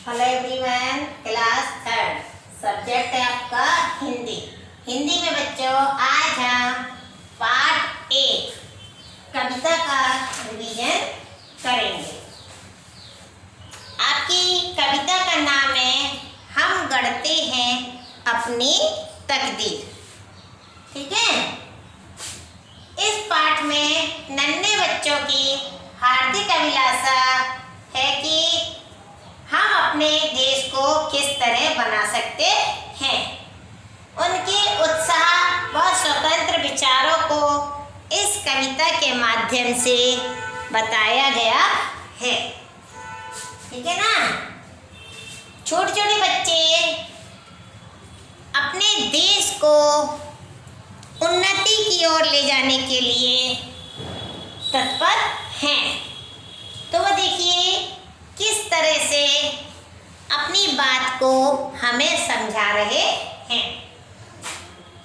Hello everyone, class third, subject है आपका हिंदी। हिंदी में बच्चों आज हम पार्ट 1 कविता का रिवीजन करेंगे। आपकी कविता का नाम है हम गढ़ते हैं अपनी तकदीर। ठीक है। इस पाठ में नन्हे बच्चों की हार्दिक अभिलाषा है कि हम अपने देश को किस तरह बना सकते हैं। उनके उत्साह व स्वतंत्र विचारों को इस कविता के माध्यम से बताया गया है। ठीक है ना। छोटे छोटे बच्चे अपने देश को उन्नति की ओर ले जाने के लिए तत्पर हैं। तो वो देखिए किस तरह से अपनी बात को हमें समझा रहे हैं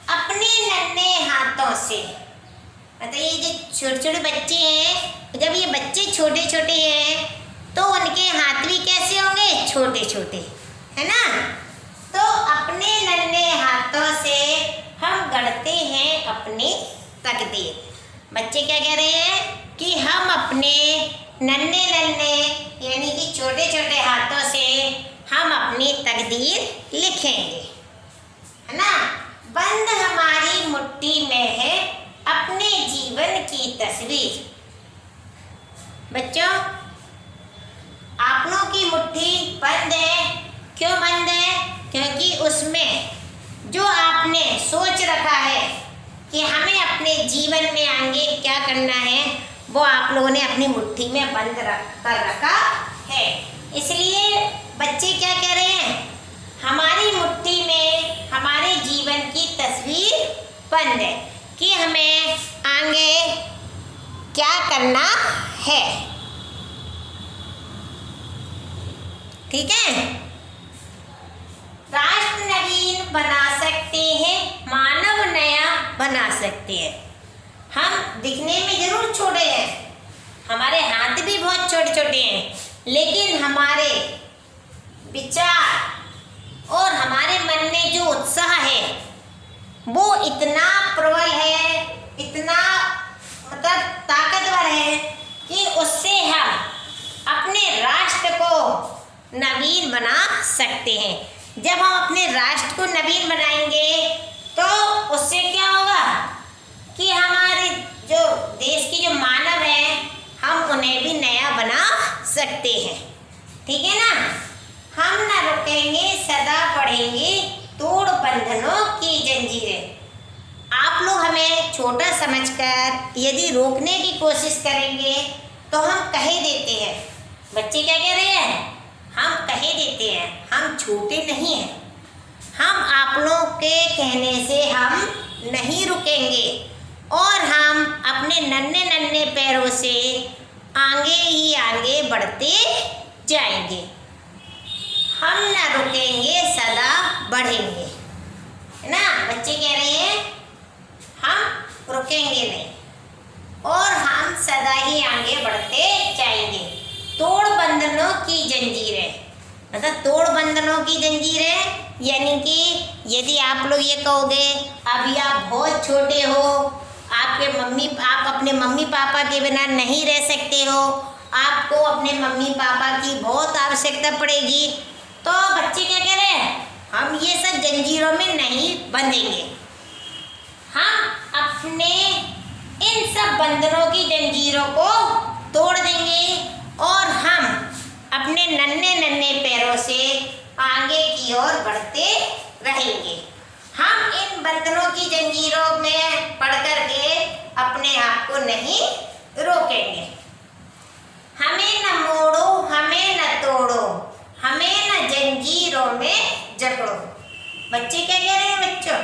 अपने नन्हे हाथों से। मतलब ये जो छोटे छोटे बच्चे हैं, जब ये बच्चे छोटे छोटे हैं तो उनके हाथ भी कैसे होंगे, छोटे छोटे, है ना। तो अपने नन्हे हाथों से हम गढ़ते हैं अपनी तकदीर। बच्चे क्या कह रहे हैं कि हम अपने नन्हे नन्हे यानी कि छोटे छोटे हाथों से हम अपनी तकदीर लिखेंगे, है ना। बंद हमारी मुट्ठी में है अपने जीवन की तस्वीर। बच्चों, आप लोगों की मुट्ठी बंद है। क्यों बंद है? क्योंकि उसमें जो आपने सोच रखा है कि हमें अपने जीवन में आगे क्या करना है, वो आप लोगों ने अपनी मुट्ठी में बंद कर रखा है। इसलिए बच्चे क्या कह रहे हैं, हमारी मुट्ठी में हमारे जीवन की तस्वीर बंद है कि हमें आगे क्या करना है। ठीक है। राष्ट्र नवीन बना सकते हैं, मानव नया बना सकते हैं। हम दिखने में जरूर छोटे हैं, हमारे हाथ भी बहुत छोटे छोटे हैं, लेकिन हमारे विचार और हमारे मन में जो उत्साह है वो इतना प्रबल है, इतना मतलब ताकतवर है कि उससे हम अपने राष्ट्र को नवीन बना सकते हैं। जब हम अपने राष्ट्र को नवीन बनाएंगे तो उससे क्या होगा कि हमारे जो देश की जो मानव हैं हम उन्हें भी नया बना सकते हैं। ठीक है ना। हम न रुकेंगे, सदा बढ़ेंगे, तोड़ बंधनों की जंजीरें। आप लोग हमें छोटा समझकर यदि रोकने की कोशिश करेंगे तो हम कह देते हैं। बच्चे क्या कह रहे हैं, हम कह देते हैं, हम छोटे नहीं हैं। हम आप लोग के कहने से हम नहीं रुकेंगे और हम अपने नन्हे नन्हे पैरों से आगे ही आगे बढ़ते जाएंगे। हम न रुकेंगे, सदा बढ़ेंगे, है ना। बच्चे कह रहे हैं हम रुकेंगे नहीं और हम सदा ही आगे बढ़ते जाएंगे। तोड़ बंधनों की जंजीरें, मतलब तोड़ बंधनों की जंजीरें यानी कि यदि आप लोग ये कहोगे अभी आप बहुत छोटे हो, आप अपने मम्मी पापा के बिना नहीं रह सकते हो, आपको अपने मम्मी पापा की बहुत आवश्यकता पड़ेगी, तो बच्चे क्या कह रहे हैं, हम ये सब जंजीरों में नहीं बंधेंगे। हम अपने इन सब बंधनों की जंजीरों को तोड़ देंगे और हम अपने नन्हे नन्हे पैरों से आगे की ओर बढ़ते रहेंगे। हम इन बंधनों की जंजीरों में पड़ कर के अपने आप को नहीं रोकेंगे। हमें न मोड़ो, हमें न तोड़ो, हमें न जंजीरों में जकड़ो। बच्चे क्या कह रहे हैं बच्चों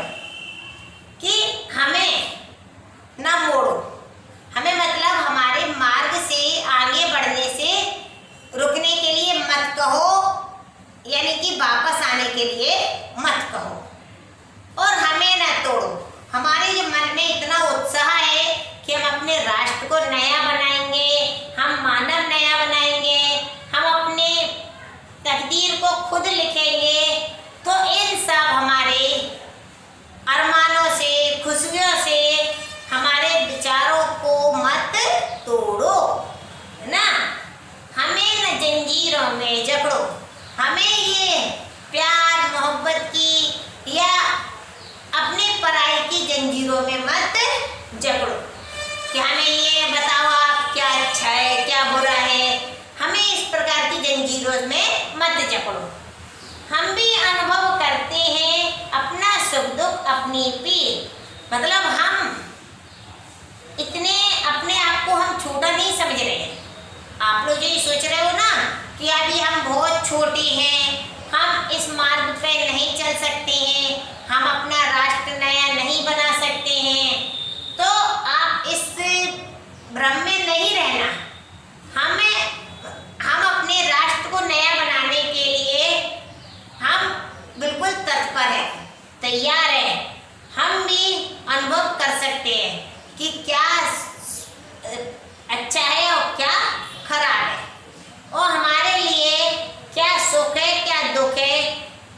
कि हमें न मोड़ो, हमें मतलब हमारे मार्ग से आगे बढ़ने से रुकने के लिए मत कहो, यानी कि वापस आने के लिए मत कहो। और हमें न तोड़ो, हमारे जो मन में इतना उत्साह है कि हम अपने राष्ट्र को नया बनाएंगे, जंजीरों में जकड़ो। हमें ये प्यार मोहब्बत की या अपने पराई की जंजीरों में मत जकड़ो कि हमें ये बताओ आप क्या अच्छा है क्या बुरा है। हमें इस प्रकार की जंजीरों में मत जकड़ो। हम भी अनुभव करते हैं अपना सुख दुख अपनी पीर। मतलब हम इतने अपने आप को हम छोटा नहीं समझ रहे हैं। आप लोग जो ये सोच रहे हो ना कि अभी हम बहुत छोटे हैं, हम इस मार्ग पे नहीं चल सकते हैं, हम अपना राष्ट्र नया नहीं बना सकते हैं, तो आप इस भ्रम में नहीं रहना। हम अपने राष्ट्र को नया बनाने के लिए हम बिल्कुल तत्पर है, तैयार है। हम भी अनुभव कर सकते हैं कि क्या अच्छा है और क्या खराब है, और हमारे लिए क्या सुख है क्या दुख है,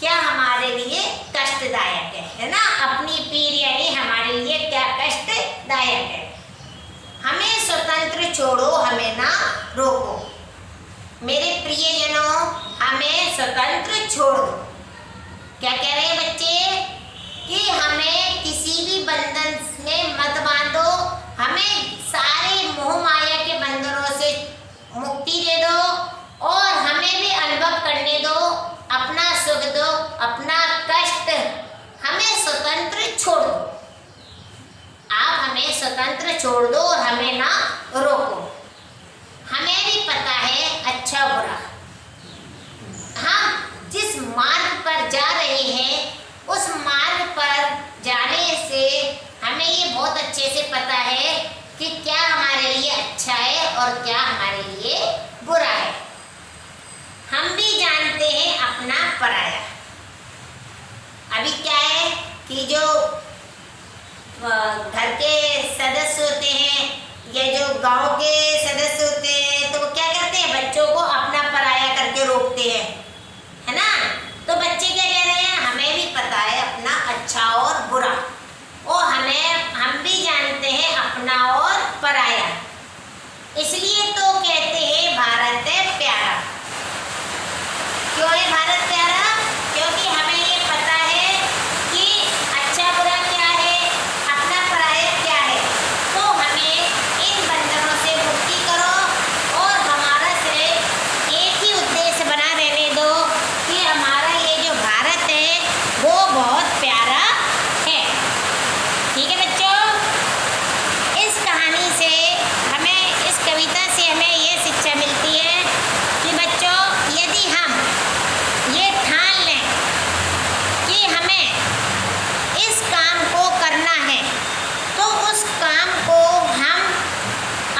क्या हमारे लिए कष्टदायक है ना। अपनी पीर यानी हमारे लिए क्या कष्टदायक है। हमें स्वतंत्र छोड़ो, हमें ना रोको। मेरे प्रियजनों, हमें स्वतंत्र छोड़ दो। क्या कह रहे हैं बच्चे कि हमें किसी भी बंधन में मत बांधो, हमें सारे मोह माया के बंधनों से मुक्ति दे दो और हमें भी अनुभव करने दो अपना सुख दो अपना कष्ट। हमें स्वतंत्र छोड़ दो। आप हमें स्वतंत्र छोड़ दो और हमें ना रोको। हमें भी पता है अच्छा बुरा। हम जिस मार्ग पर जा रहे हैं उस मार्ग पर जाने से हमें ये बहुत अच्छे से पता है कि क्या हमारे लिए अच्छा है और क्या हमारे लिए बुरा है। हम भी जानते हैं अपना पराया। अभी क्या है कि जो घर के सदस्य होते हैं या जो गांव के सदस्य होते हैं तो वो क्या करते हैं, बच्चों को अपना पराया करके रोकते हैं, है ना। तो बच्चे क्या कह रहे हैं, हमें भी पता है अपना अच्छा और बुरा, और हम भी जानते हैं अपना और पराया। इसलिए तो कहते हैं भारत है प्यारा। क्यों है भारत प्यारा? क्योंकि हमें ये पता है कि अच्छा बुरा क्या है, अपना पराया क्या है। तो हमें इन बंधनों से मुक्ति करो और हमारा सिर्फ एक ही उद्देश्य बना रहने दो कि हमारा ये जो भारत है वो बहुत प्यारा है। ठीक है बच्चों, इस कहानी से हमें, इस कविता से हमें ये शिक्षा मिलती है कि बच्चों यदि हम ये ठान लें कि हमें इस काम को करना है तो उस काम को हम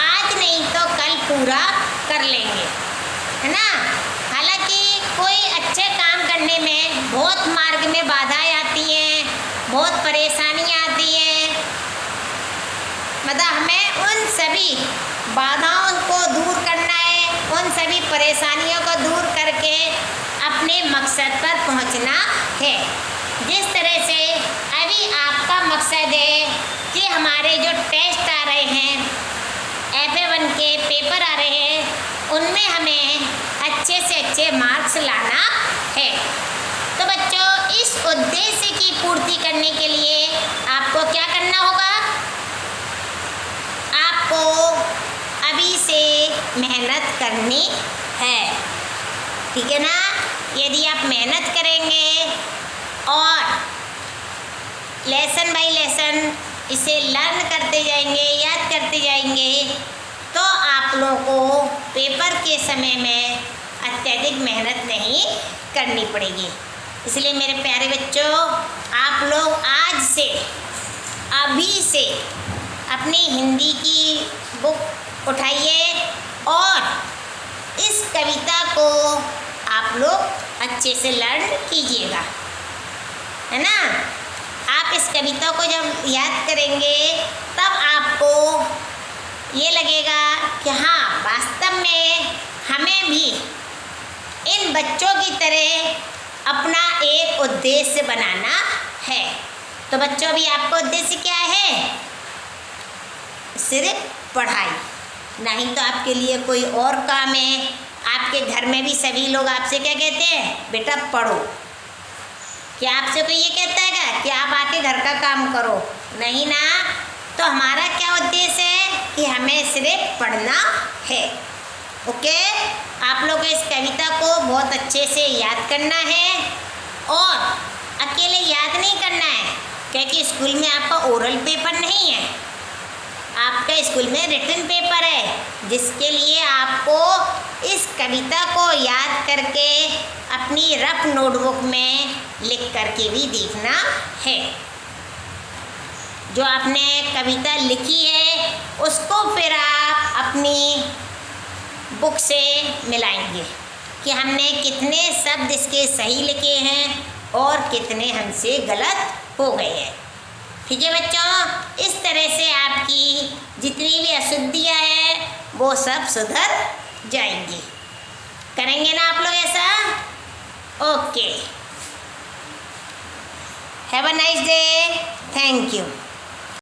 आज नहीं तो कल पूरा कर लेंगे, है ना। हालांकि कोई अच्छे काम करने में बहुत मार्ग में बाधाएं आती हैं, बहुत परेशानियां आती हैं। मतलब हमें उन सभी बाधाओं को दूर करना है, उन सभी परेशानियों को दूर करके अपने मकसद पर पहुंचना है। जिस तरह से अभी आपका मकसद है कि हमारे जो टेस्ट आ रहे हैं, FA1 के पेपर आ रहे हैं, उनमें हमें अच्छे से अच्छे मार्क्स लाना है। तो बच्चों इस उद्देश्य की पूर्ति करने के लिए आपको क्या करना होगा, आपको अभी से मेहनत करनी है। ठीक है ना। यदि आप मेहनत करेंगे और लेसन बाय लेसन इसे लर्न करते जाएंगे, याद करते जाएंगे, तो आप लोगों को पेपर के समय में अत्यधिक मेहनत नहीं करनी पड़ेगी। इसलिए मेरे प्यारे बच्चों, आप लोग आज से, अभी से अपनी हिंदी की बुक उठाइए और इस कविता को आप लोग अच्छे से लर्न कीजिएगा, है ना। आप इस कविता को जब याद करेंगे तब आपको ये लगेगा कि हाँ वास्तव में हमें भी इन बच्चों की तरह अपना एक उद्देश्य बनाना है। तो बच्चों भी आपका उद्देश्य क्या है, सिर्फ पढ़ाई नहीं तो आपके लिए कोई और काम है, आपके घर में भी सभी लोग आपसे क्या कहते हैं, बेटा पढ़ो। क्या आपसे कोई ये कहता है क्या कि आप आके घर का काम करो? नहीं ना। तो हमारा क्या उद्देश्य है कि हमें सिर्फ पढ़ना है। ओके, आप लोग को इस कविता को बहुत अच्छे से याद करना है और अकेले याद नहीं करना है, क्योंकि स्कूल में आपका ओरल पेपर नहीं है, आपका स्कूल में रिटन पेपर है, जिसके लिए आपको इस कविता को याद करके अपनी रफ नोटबुक में लिख करके भी देखना है। जो आपने कविता लिखी है उसको फिर आप अपनी बुक से मिलाएंगे कि हमने कितने शब्द इसके सही लिखे हैं और कितने हमसे गलत हो गए हैं। ठीक है बच्चों, इस तरह से आपकी जितनी भी अशुद्धियाँ हैं वो सब सुधर जाएंगी। करेंगे ना आप लोग ऐसा? Okay, have a nice day, thank you.